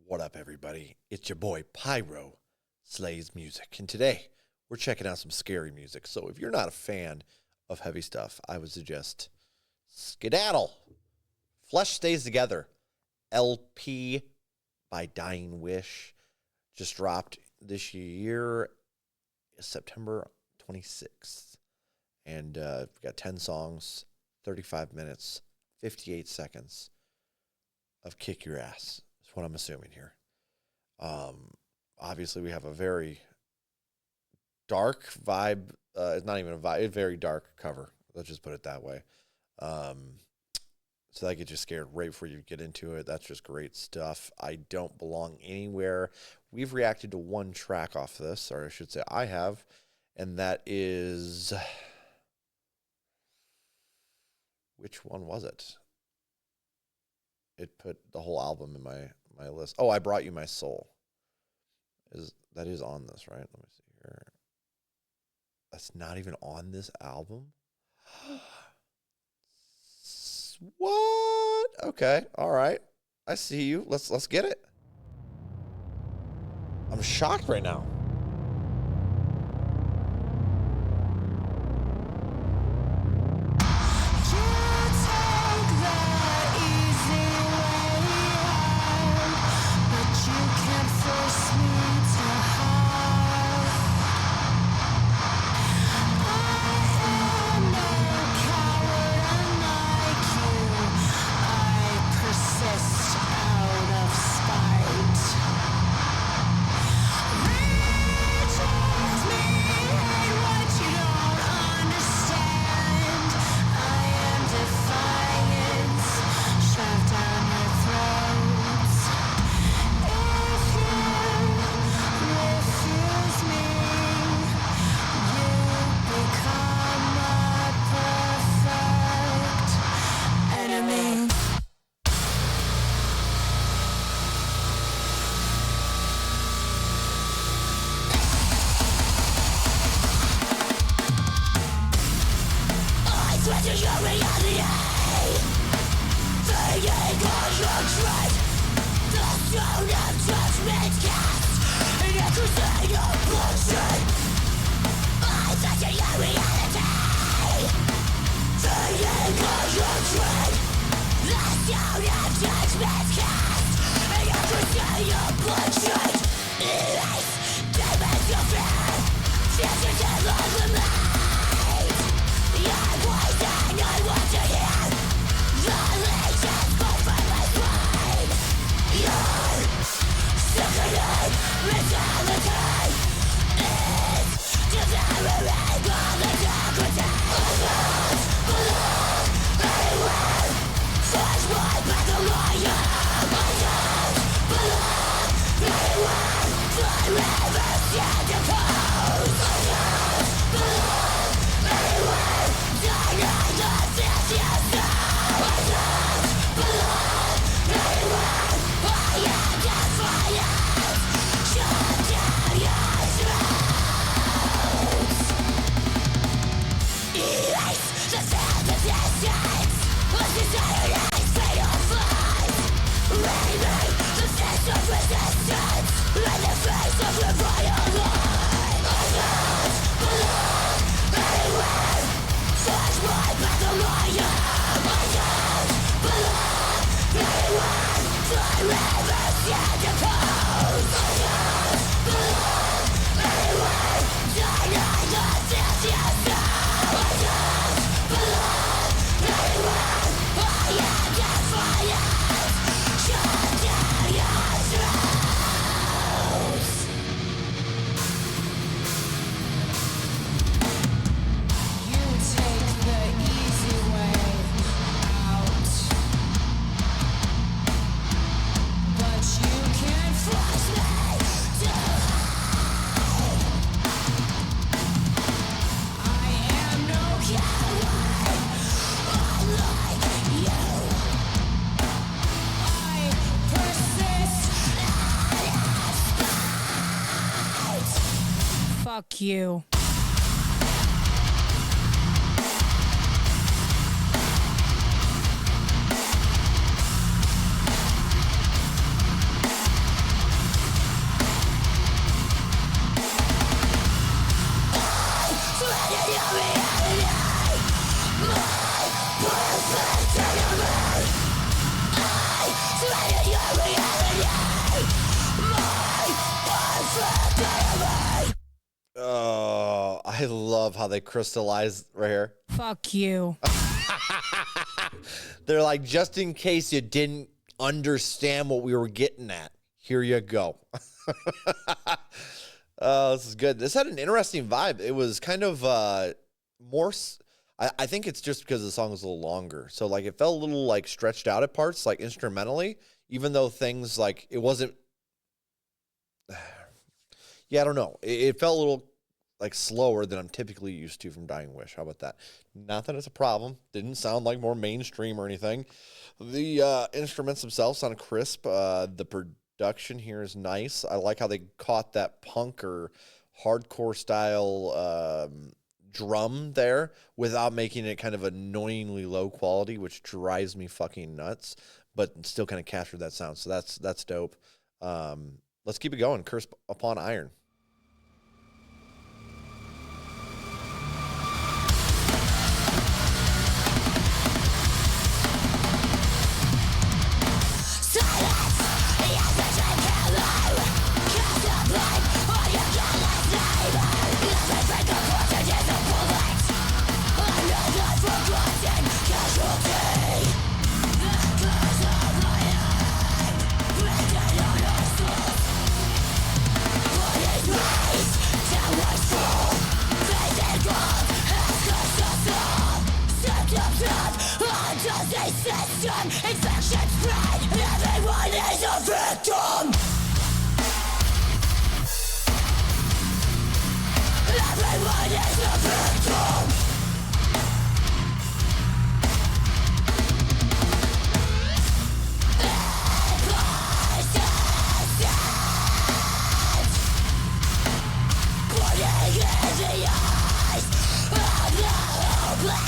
What up, everybody? It's your boy Pyro Slays Music, and today we're checking out some scary music. So if you're not a fan of heavy stuff, I would suggest Skedaddle. Flesh Stays Together, LP by Dying Wish, just dropped this year, September 26th, and we've got 10 songs, 35 minutes, 58 seconds of kick your ass. That's what I'm assuming here. Obviously, we have a very dark vibe. It's not even a vibe. It's a very dark cover. Let's just put it that way. So that gets you scared right before you get into it. That's just great stuff. I Don't Belong Anywhere. We've reacted to one track off this, or I should say I have, and that is... Which one was it? It put the whole album in my list. Oh, I Brought You My Soul. That is on this, right? Let me see here. That's not even on this album? What? Okay, all right. I see you. Let's get it. I'm shocked right now. Fuck you. love how they crystallize right here. Fuck you. They're like, just in case you didn't understand what we were getting at, here you go. This is good. This had an interesting vibe. It was kind of more. I think it's just because the song was a little longer, so like it felt a little like stretched out at parts, like instrumentally. Even though things like it wasn't. Yeah, I don't know. It felt a little like slower than I'm typically used to from Dying Wish. How about that? Not that it's a problem. Didn't sound like more mainstream or anything. The instruments themselves sound crisp. The production here is nice. I like how they caught that punk or hardcore style drum there without making it kind of annoyingly low quality, which drives me fucking nuts, but still kind of captured that sound. So that's dope. Let's keep it going. Curse Upon Iron. Infection spread, everyone is a victim. Everyone is a victim. Putting in the eyes of the hopeless.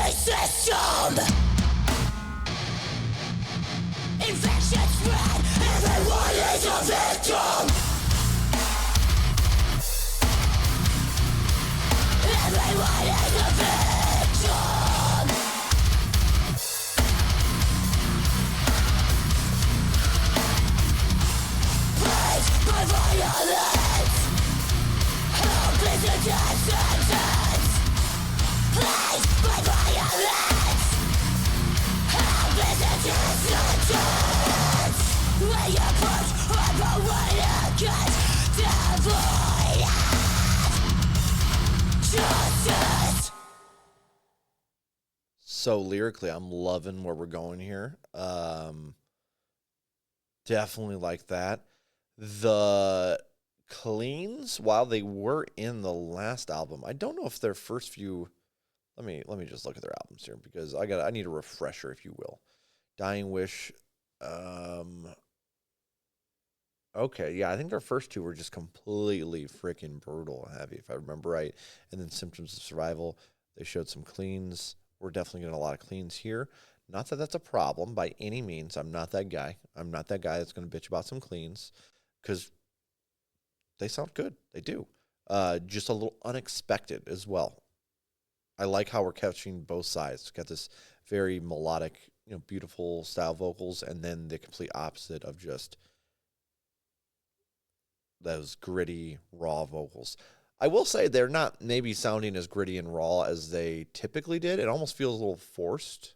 System. Infection spread, everyone is a victim. Everyone is a victim. Plagued by violence, hope is a death sentence. Plagued by violence, hope is a death sentence. When you push everyone against devoid justice. So lyrically, I'm loving where we're going here. Definitely like that. The cleans while they were in the last album. I don't know if their first few. Let me just look at their albums here because I need a refresher, if you will. Dying Wish. Okay, yeah, I think their first two were just completely freaking brutal and heavy, if I remember right. And then Symptoms of Survival, they showed some cleans. We're definitely getting a lot of cleans here. Not that that's a problem by any means. I'm not that guy. I'm not that guy that's going to bitch about some cleans because they sound good. They do. Just a little unexpected as well. I like how we're catching both sides. Got this very melodic, beautiful style vocals, and then the complete opposite of just those gritty, raw vocals. I will say they're not maybe sounding as gritty and raw as they typically did. It almost feels a little forced.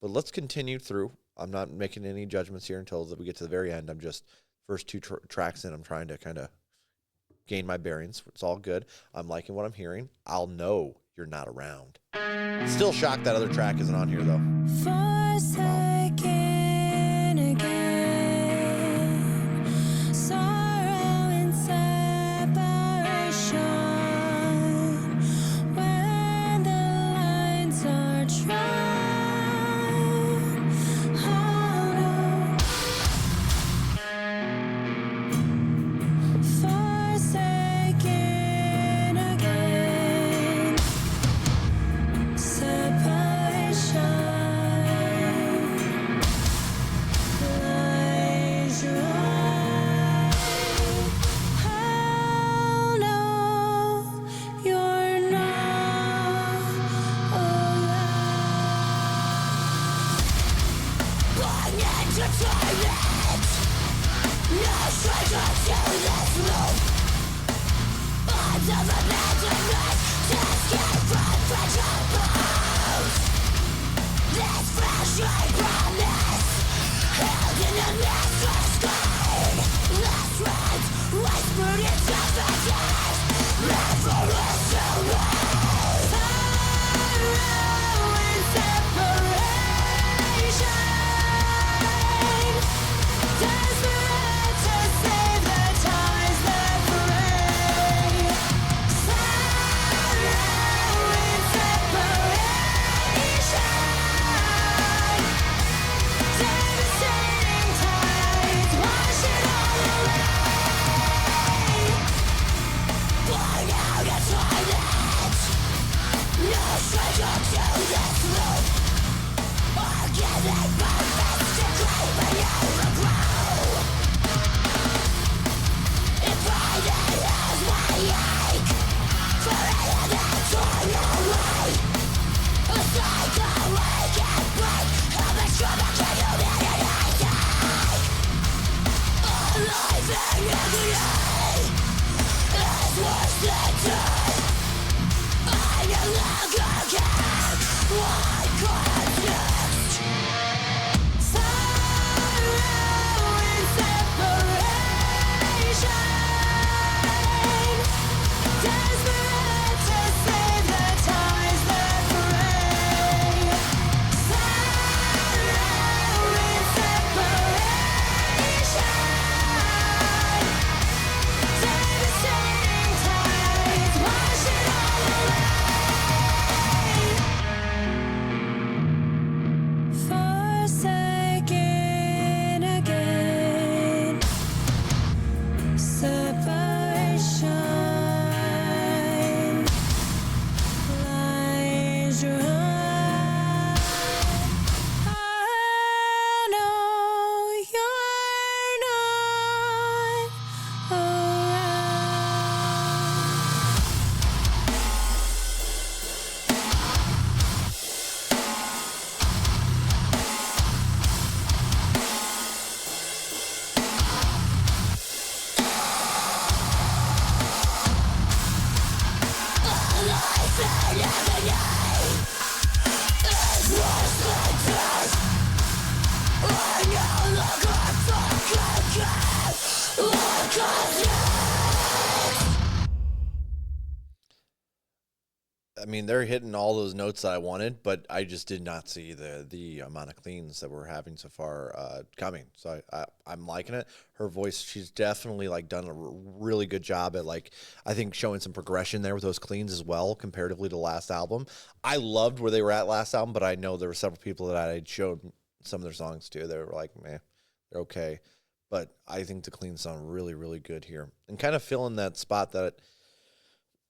But let's continue through. I'm not making any judgments here until we get to the very end. I'm just first two tracks in. I'm trying to kind of gain my bearings. It's all good. I'm liking what I'm hearing. I'll know you're not around. Still shocked that other track isn't on here, though. Forsaken again, sorrow and separation, when the lines are drawn, oh no. Forsaken again, separation. mean, they're hitting all those notes that I wanted, but I just did not see the amount of cleans that we're having so far coming. So I'm liking it. Her voice, she's definitely like done a really good job at like, I think showing some progression there with those cleans as well, comparatively to last album. I loved where they were at last album, but I know there were several people that I had showed some of their songs to. They were like, man, they're okay. But I think the cleans sound really, really good here, and kind of filling that spot that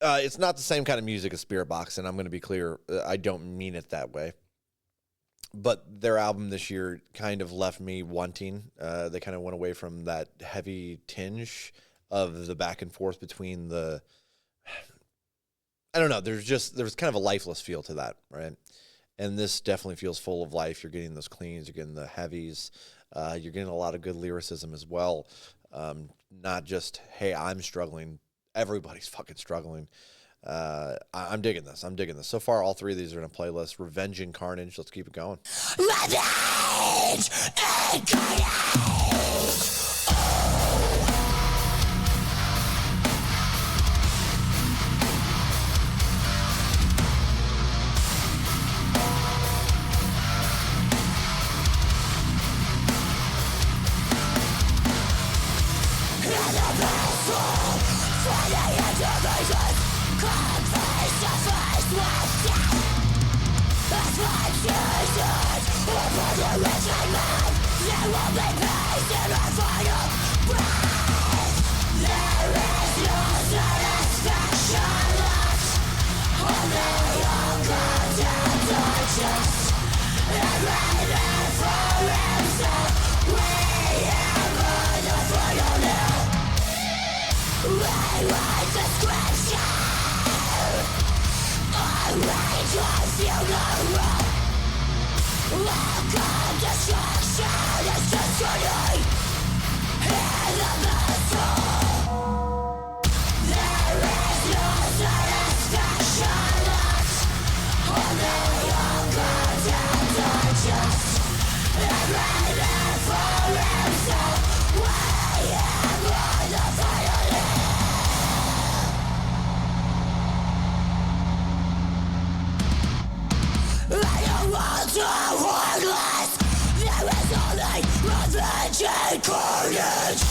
it's not the same kind of music as Spirit Box, and I'm going to be clear, I don't mean it that way. But their album this year kind of left me wanting. They kind of went away from that heavy tinge of the back and forth between the. I don't know. There's kind of a lifeless feel to that, right? And this definitely feels full of life. You're getting those cleans, you're getting the heavies, you're getting a lot of good lyricism as well. Not just, hey, I'm struggling. Everybody's fucking struggling. I'm digging this. So far, all three of these are in a playlist. Revenge and Carnage. Let's keep it going. Revenge and Carnage! Carnage!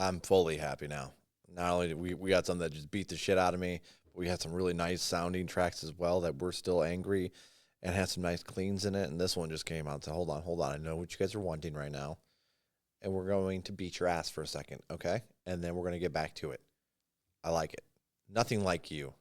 I'm fully happy now. Not only did we got some that just beat the shit out of me, but we had some really nice sounding tracks as well that were still angry and had some nice cleans in it. And this one just came out. So hold on. I know what you guys are wanting right now. And we're going to beat your ass for a second, okay? And then we're going to get back to it. I like it. Nothing like you.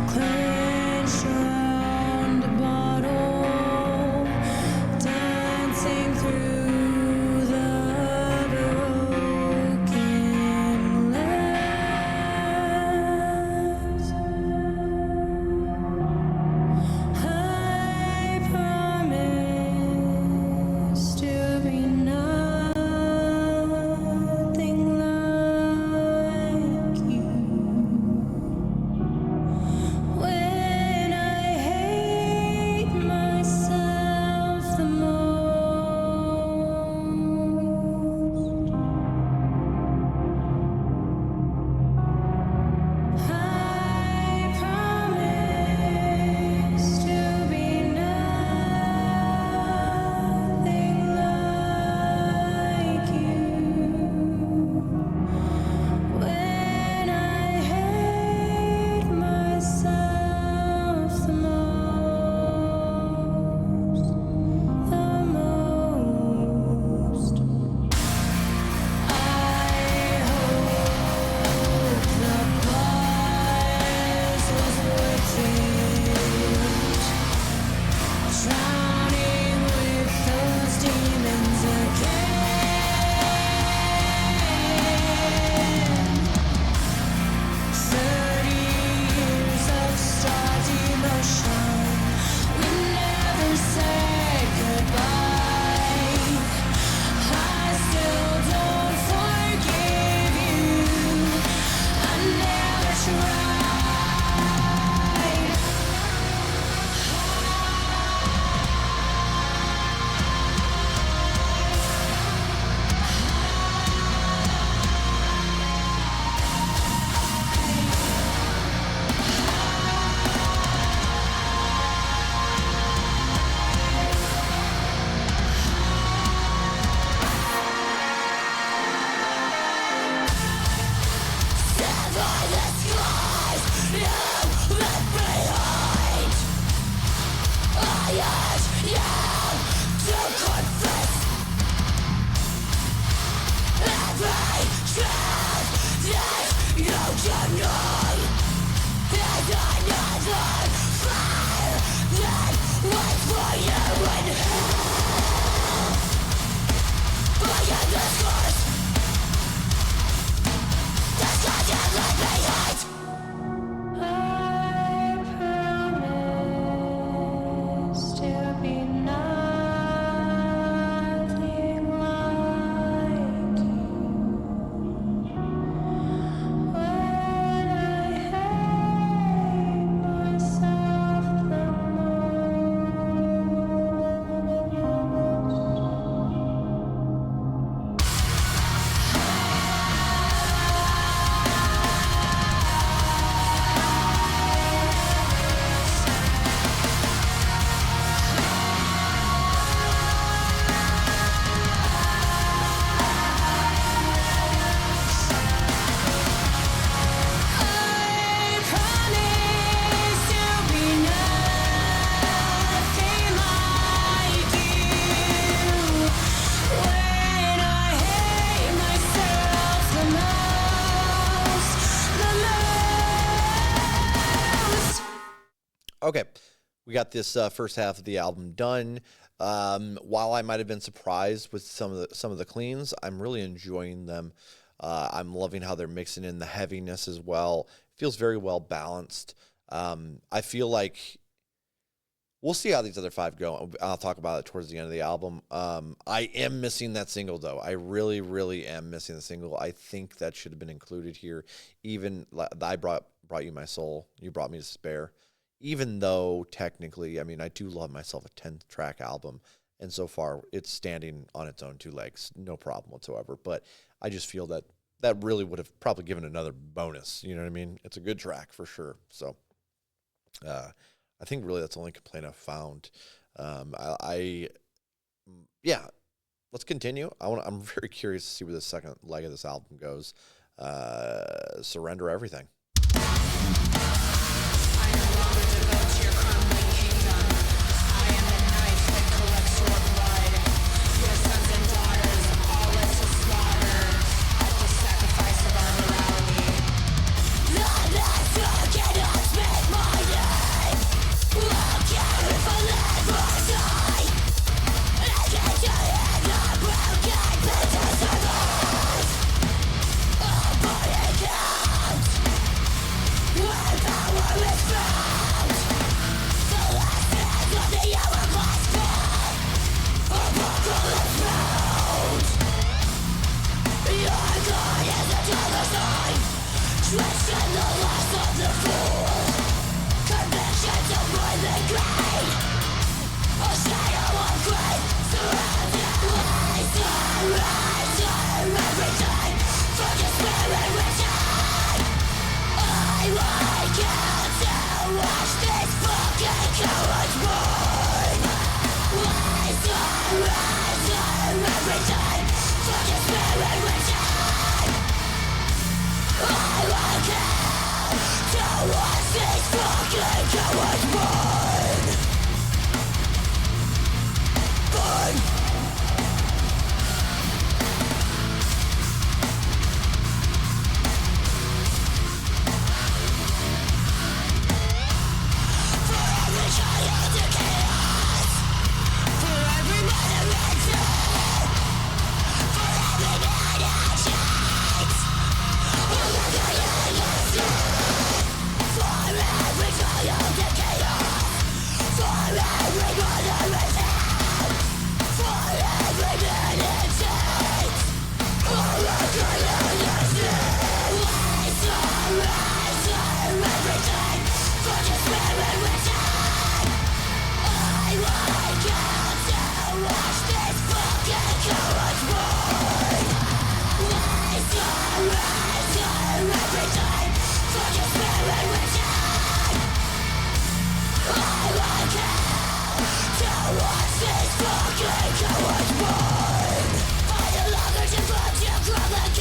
Clench your I promise to be nothing like you. When I hate myself the I promise to be nothing like you. When I hate myself the most. Okay, we got this first half of the album done. While I might have been surprised with some of the cleans, I'm really enjoying them. I'm loving how they're mixing in the heaviness as well. Feels very well balanced. I feel like we'll see how these other 5 go. I'll talk about it towards the end of the album. I am missing that single though. I really, really am missing the single. I think that should have been included here. Even I brought you my soul. You brought me to despair. Even though technically, I mean, I do love myself a 10-track album, and so far it's standing on its own 2 legs, no problem whatsoever. But I just feel that really would have probably given another bonus. You know what I mean? It's a good track for sure. So I think really that's the only complaint I've found. Yeah, let's continue. I'm very curious to see where the second leg of this album goes. Surrender Everything.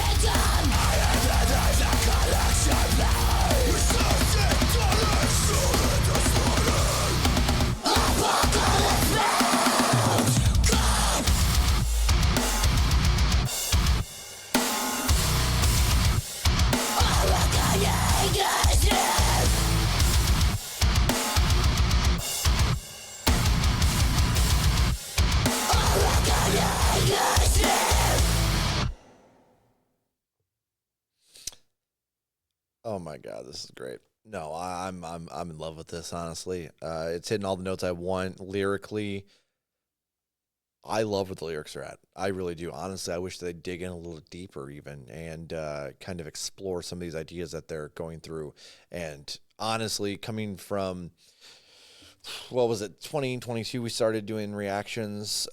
Fucking Oh my god, this is great. No, I'm in love with this. Honestly, it's hitting all the notes I want lyrically. I love what the lyrics are at. I really do. Honestly, I wish they'd dig in a little deeper, even, and kind of explore some of these ideas that they're going through. And honestly, coming from what was it, 2022, we started doing reactions.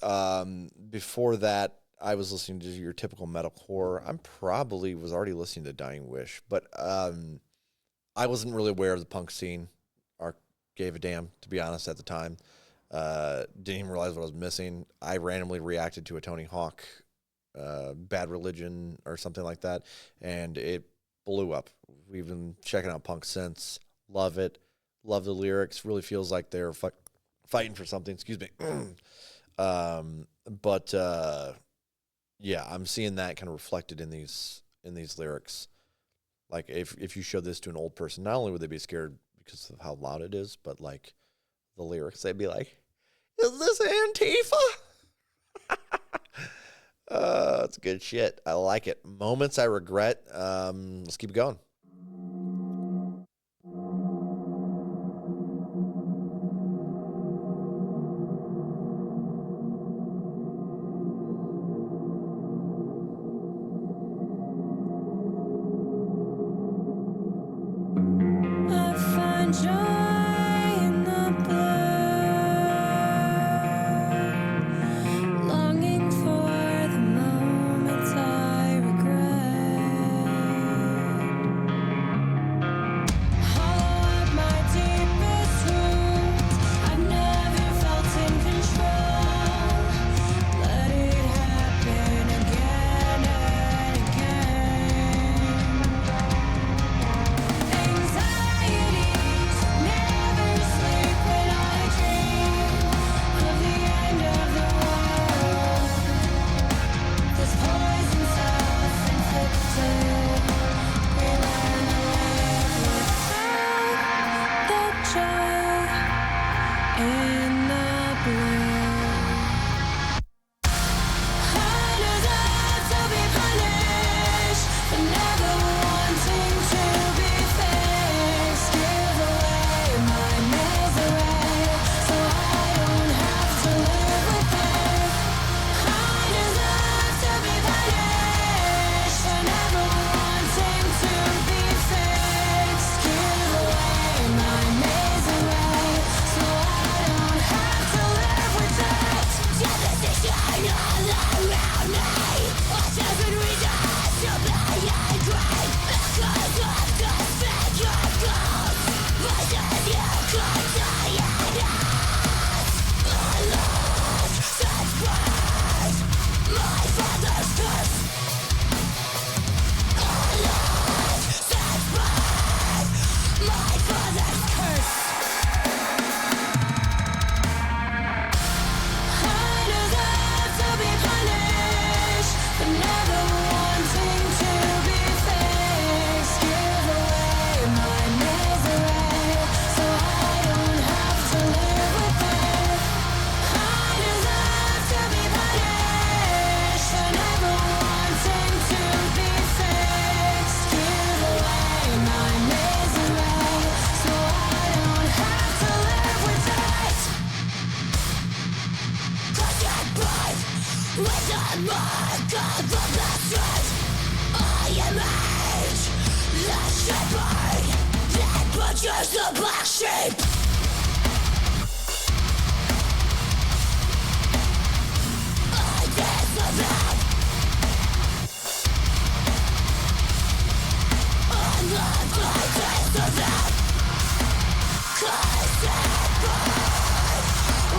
Before that, I was listening to your typical metalcore. I'm probably was already listening to Dying Wish, but I wasn't really aware of the punk scene or gave a damn, to be honest, at the time. Didn't even realize what I was missing. I randomly reacted to a Tony Hawk, Bad Religion or something like that, and it blew up. We've been checking out punk since. Love it. Love the lyrics. Really feels like they're fighting for something. Excuse me. But yeah, I'm seeing that kind of reflected in these lyrics. Like if you show this to an old person, not only would they be scared because of how loud it is, but like the lyrics, they'd be like, "Is this Antifa?" It's good shit. I like it. Moments I regret. Let's keep it going. I find joy in the blue, longing for the moments I regret. Hollow out my deepest wounds, I've never felt in control. Let it happen again and again. Anxieties never sleep when I dream of the end of the world. This poison self-inflicted, we learn to live without the joy in the blue. I deserve to be punished for never wanting to be fixed. Give away my misery so I don't have to live with it. I deserve to be punished for never wanting to be fixed. Give away my misery so I don't have to live with it. Devastation all around me. I doesn't resist to be angry because of the figure goals. But then you could die in us. I lost such pride. My father's curse. I lost such pride. My father's curse. I deserve to be punished for never wanting to be fixed. Give away my misery so I don't have to live with it. I deserve to be punished for never wanting to be fixed. Give away my misery so I don't have to live with it. Cause I breathe with the mark of the blessed. I am age, the shepherd that butchers the black sheep. I disobey. I'm not going to disobey. Cause I burn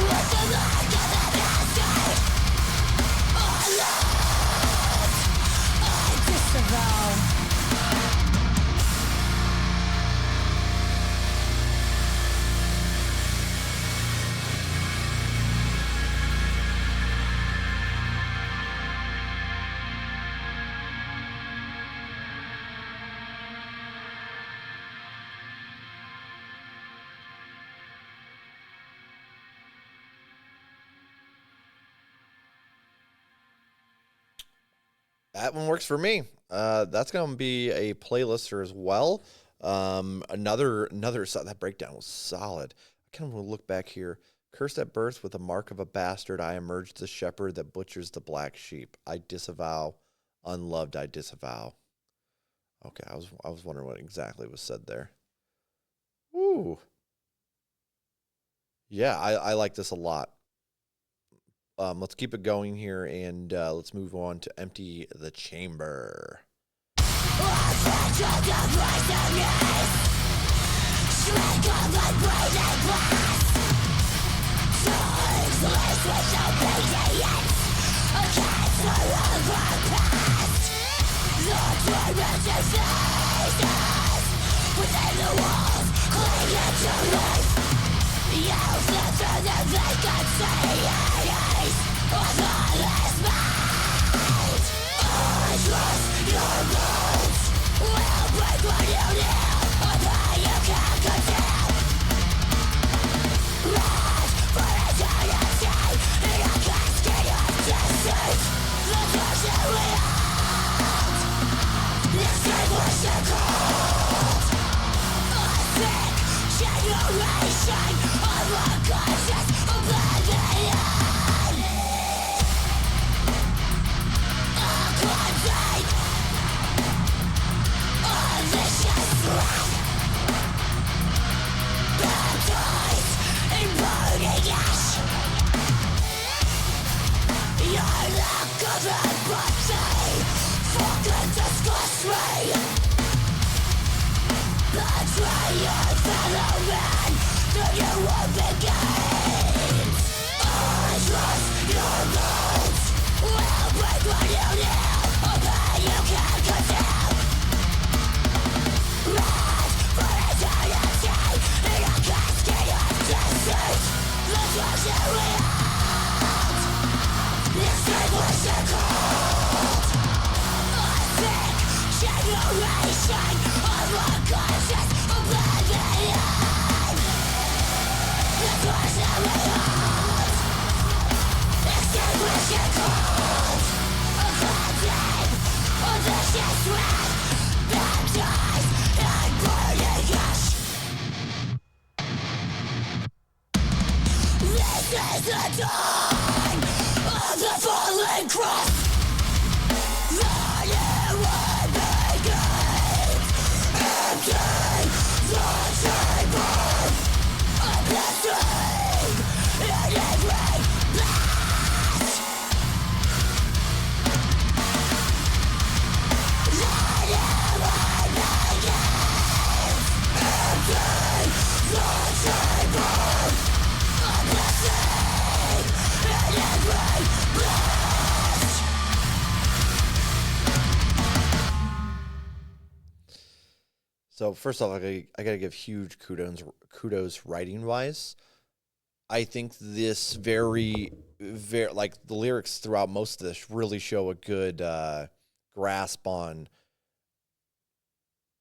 with the mark of the bastard. I love, I disavow. That one works for me. That's gonna be a playlister as well. Another that breakdown was solid. I kind of want to look back here. Cursed at birth with the mark of a bastard, I emerged the shepherd that butchers the black sheep. I disavow, unloved, I disavow. Okay, I was wondering what exactly was said there. Ooh, yeah, I like this a lot. Let's keep it going here, and let's move on to Empty the Chamber. So first off, I gotta give huge kudos writing wise. I think this very like the lyrics throughout most of this really show a good grasp on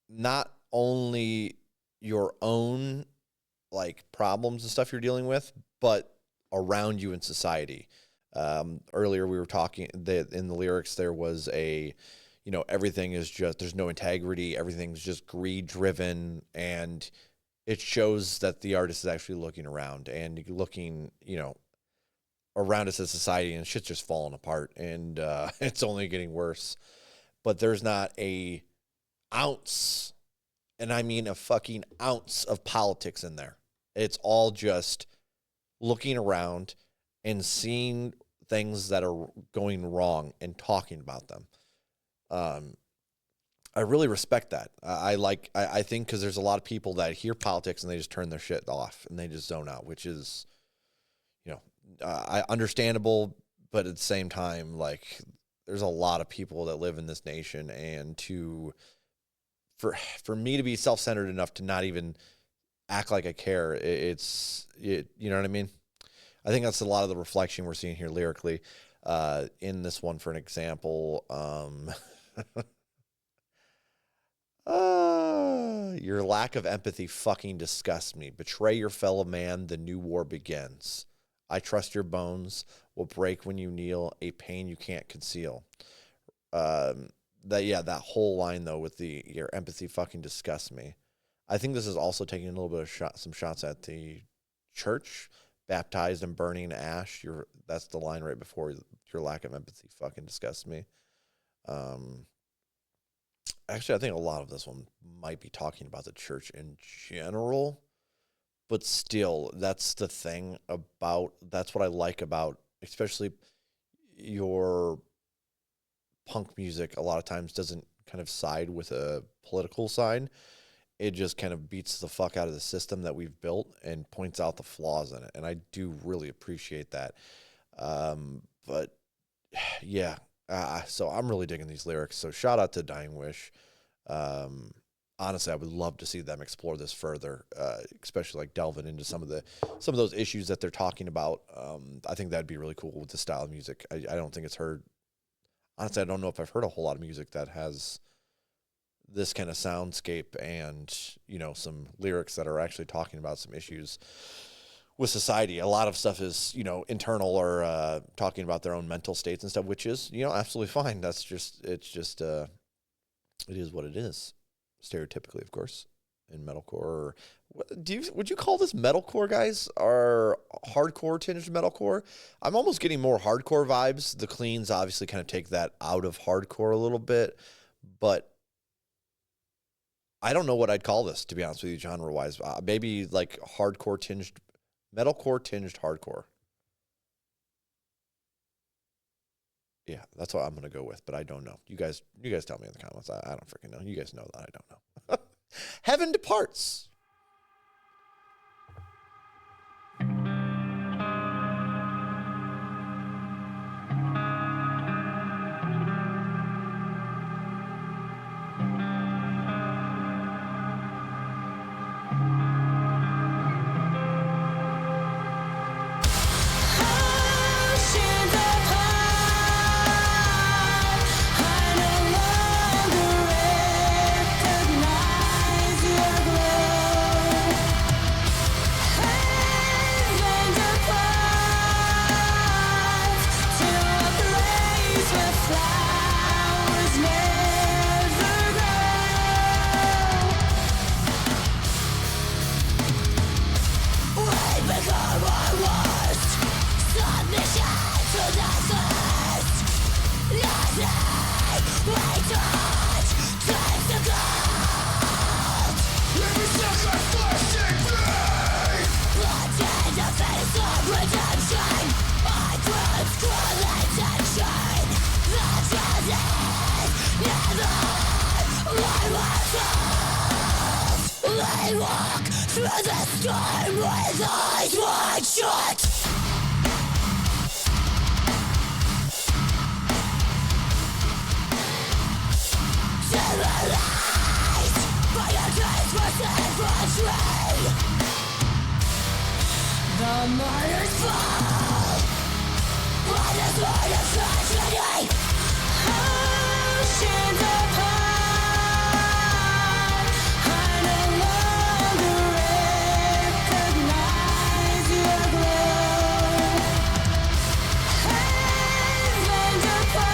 not only your own like problems and stuff you're dealing with, but around you in society. Earlier we were talking that in the lyrics there was a, everything is just, there's no integrity, everything's just greed driven, and it shows that the artist is actually looking around and looking, around us as society, and shit's just falling apart, and it's only getting worse. But there's not a ounce, and I mean a fucking ounce of politics in there. It's all just looking around and seeing things that are going wrong and talking about them. I really respect that. I think because there's a lot of people that hear politics and they just turn their shit off and they just zone out, which is, understandable, but at the same time, like, there's a lot of people that live in this nation, and for me to be self-centered enough to not even act like I care, you know what I mean? I think that's a lot of the reflection we're seeing here lyrically. In this one, for an example, your lack of empathy fucking disgusts me. Betray your fellow man, the new war begins. I trust your bones will break when you kneel, a pain you can't conceal. That whole line though with your empathy fucking disgusts me. I think this is also taking a little bit of some shots at the church, baptized and burning in ash. That's the line right before your lack of empathy fucking disgusts me. Actually, I think a lot of this one might be talking about the church in general, but still, that's the thing that's what I like about, especially your punk music. A lot of times doesn't kind of side with a political side. It just kind of beats the fuck out of the system that we've built and points out the flaws in it. And I do really appreciate that. But yeah, so I'm really digging these lyrics. So shout out to Dying Wish. Honestly, I would love to see them explore this further, especially like delving into some of those issues that they're talking about. I think that'd be really cool with the style of music. I don't think it's heard. Honestly, I don't know if I've heard a whole lot of music that has this kind of soundscape and, some lyrics that are actually talking about some issues with society. A lot of stuff is, internal or talking about their own mental states and stuff, which is, absolutely fine. It is what it is. Stereotypically, of course, in metalcore. Would you call this metalcore, guys? Or hardcore tinged metalcore? I'm almost getting more hardcore vibes. The Cleans obviously kind of take that out of hardcore a little bit, but I don't know what I'd call this, to be honest with you, genre-wise. Maybe like hardcore tinged, metalcore tinged hardcore. Yeah, that's what I'm going to go with, but I don't know. You guys tell me in the comments. I don't freaking know. You guys know that I don't know. Heaven Departs. Oceans apart, I no longer recognize your glow. Heaven departs to a place where flowers never grow. We become our worst submission to the first. Nothing we touch turns to gold. Every sacrificing pain, blood in the face of redemption. Our dreams crawl attention. The truth is never what we're told. We walk through the storm with eyes wide shut. Terrorized by your dreams for self-retreat. The martyrs fall on the sword of tragedy. Oceans apart, I no longer recognize your glow. Heaven departs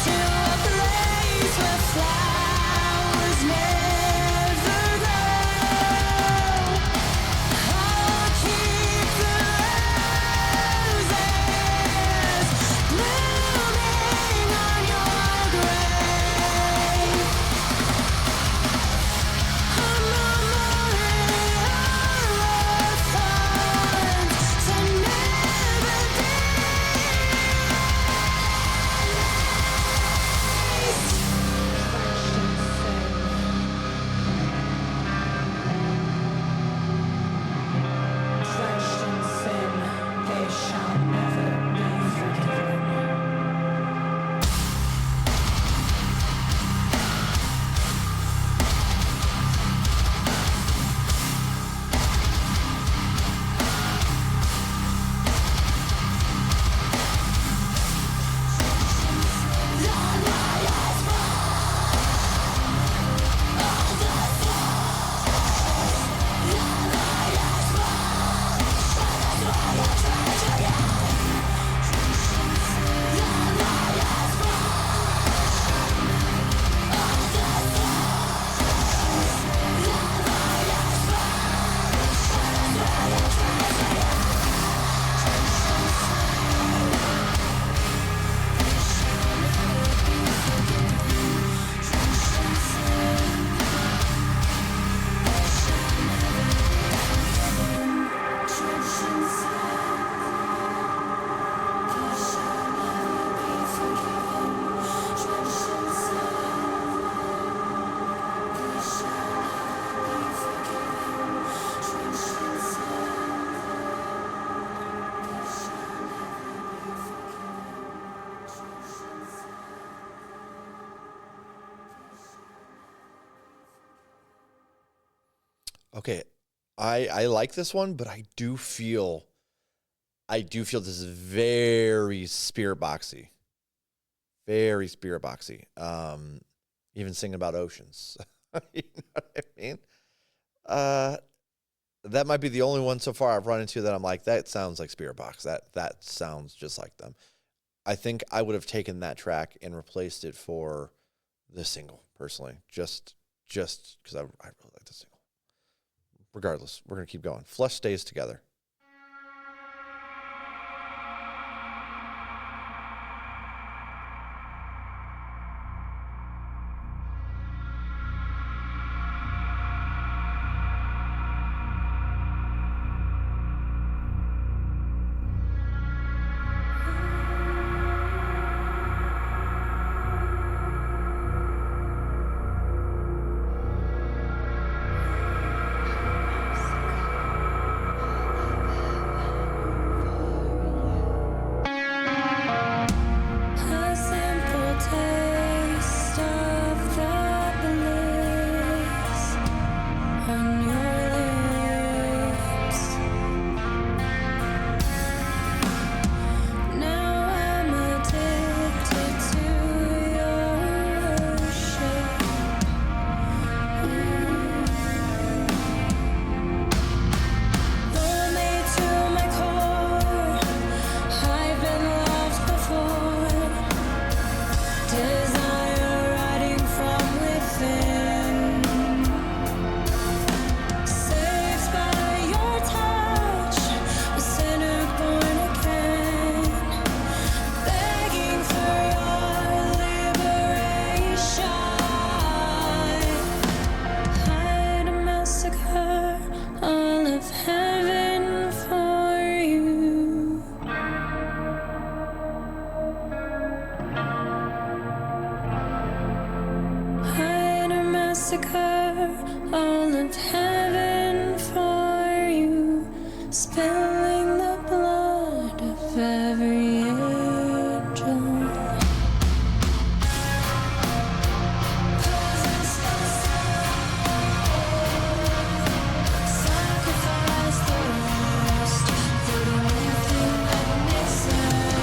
to a place where flowers never grow. Oh, Okay, I like this one, but I do feel this is very spirit boxy. Very spirit boxy. Even singing about oceans. You know what I mean? That might be the only one so far I've run into that I'm like, that sounds like Spirit Box. That sounds just like them. I think I would have taken that track and replaced it for the single, personally. Just because I really like the single. Regardless, we're going to keep going. Flesh Stays Together. A simple taste of the bliss on your lips. Now I'm addicted to your shape. Pull me to my core. I've been loved before. Desire riding from within. Saved by your touch, a sinner born again. Begging for your liberation. I'd massacre all of heaven for you. I'd massacre all of heaven for you, spilling the blood of every angel. Sacrifice the rest, the only thing that makes sense.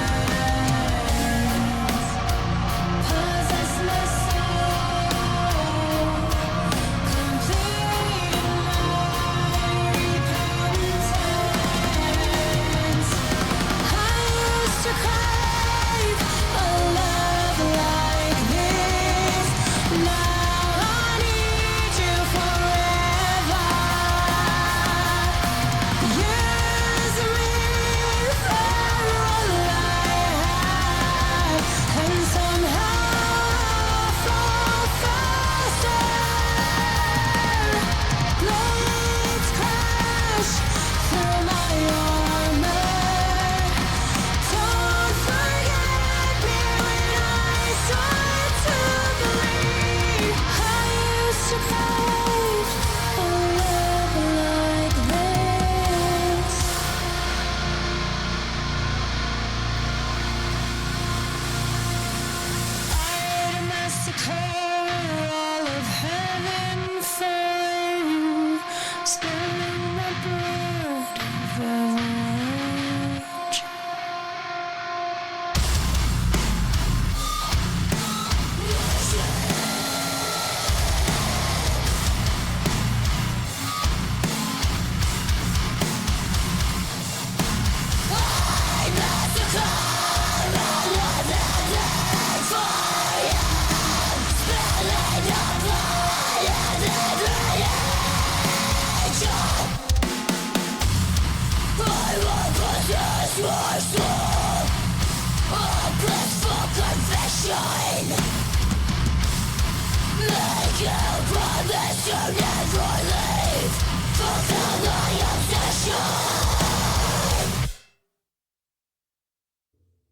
Possess my soul, complete in my repentance. I used to crave a love like this. Now I need you forever. Use me for all I have, and somehow I'll fall faster. Blades crash through my armor. Don't forget me when I start to bleed. I used to crave a love like this. I'd massacre all of heaven for you, spilling the blood of every angel.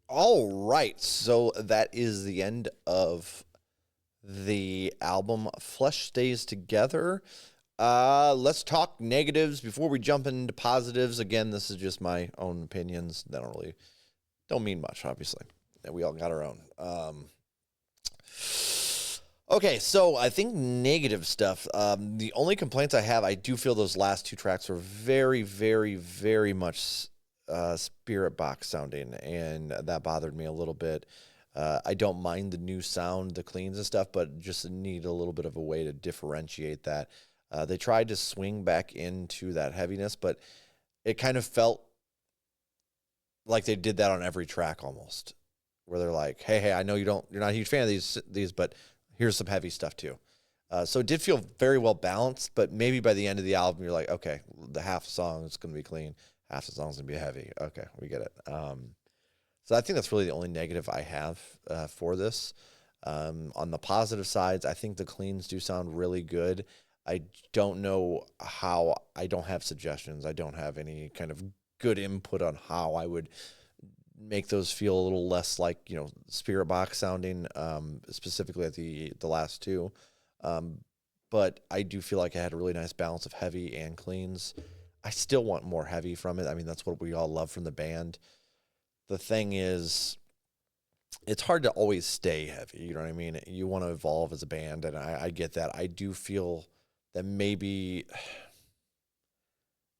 All right, so that is the end of the album Flesh Stays Together. Let's talk negatives before we jump into positives. Again, this is just my own opinions. They don't mean much, obviously. We all got our own. Okay, so I think negative stuff. The only complaints I have, I do feel those last two tracks were very, very, very much spirit box sounding, and that bothered me a little bit. I don't mind the new sound, the cleans and stuff, but just need a little bit of a way to differentiate that. They tried to swing back into that heaviness, but it kind of felt like they did that on every track almost, where they're like, "Hey, I know you're not a huge fan of these, but here's some heavy stuff too." So it did feel very well balanced, but maybe by the end of the album, you're like, okay, the half song is going to be clean, half the song is going to be heavy. Okay, we get it. So I think that's really the only negative I have for this. On the positive sides, I think the cleans do sound really good. I don't know how. I don't have suggestions. I don't have any kind of good input on how I would make those feel a little less like, spirit box sounding, specifically at the last two. But I do feel like I had a really nice balance of heavy and cleans. I still want more heavy from it. I mean, that's what we all love from the band. The thing is, it's hard to always stay heavy. You know what I mean? You want to evolve as a band, and I get that. I do feel that maybe,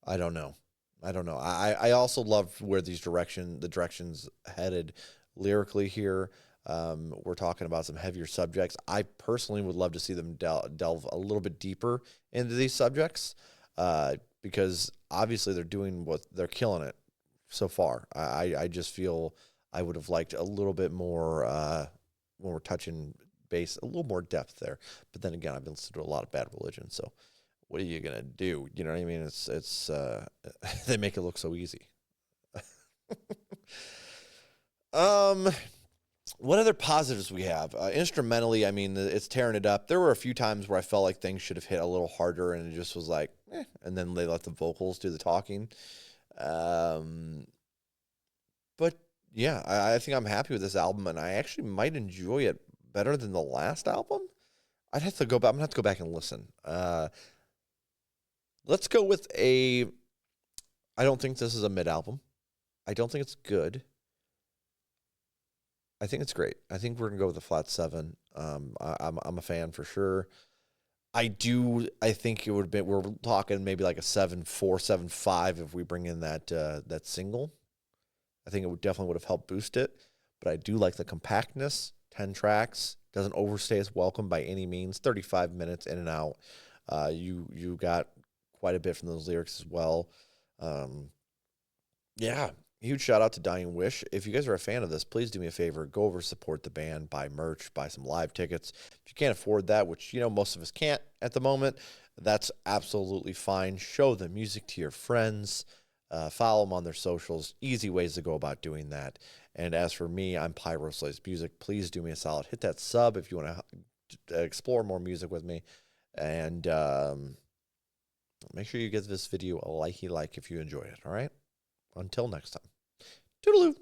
I don't know. I also love where the directions headed lyrically here. We're talking about some heavier subjects. I personally would love to see them delve a little bit deeper into these subjects, because obviously they're killing it so far. I just feel I would have liked a little bit more when we're touching base, a little more depth there. But then again, I've been listening to a lot of Bad Religion, so what are you gonna do? You know what I mean? It's they make it look so easy. What other positives we have? Instrumentally, I mean, it's tearing it up. There were a few times where I felt like things should have hit a little harder, and it just was like, and then they let the vocals do the talking. But yeah, I think I'm happy with this album, and I actually might enjoy it better than the last album. I'd have to go back. I'm gonna have to go back and listen. Let's go with I don't think this is a mid album. I don't think it's good. I think it's great. I think we're gonna go with a flat 7. I'm a fan for sure. I think it would be. We're talking maybe like a 7.4, 7.5 if we bring in that single. I think it definitely would have helped boost it. But I do like the compactness. 10 tracks doesn't overstay its welcome by any means. 35 minutes in and out. You got quite a bit from those lyrics as well. Yeah. Huge shout out to Dying Wish. If you guys are a fan of this, please do me a favor. Go over, support the band, buy merch, buy some live tickets. If you can't afford that, which, most of us can't at the moment, that's absolutely fine. Show the music to your friends. Follow them on their socials. Easy ways to go about doing that. And as for me, I'm Pyro Slays Music. Please do me a solid. Hit that sub if you want to explore more music with me. And make sure you give this video a like if you enjoy it. All right? Until next time. Toodaloo.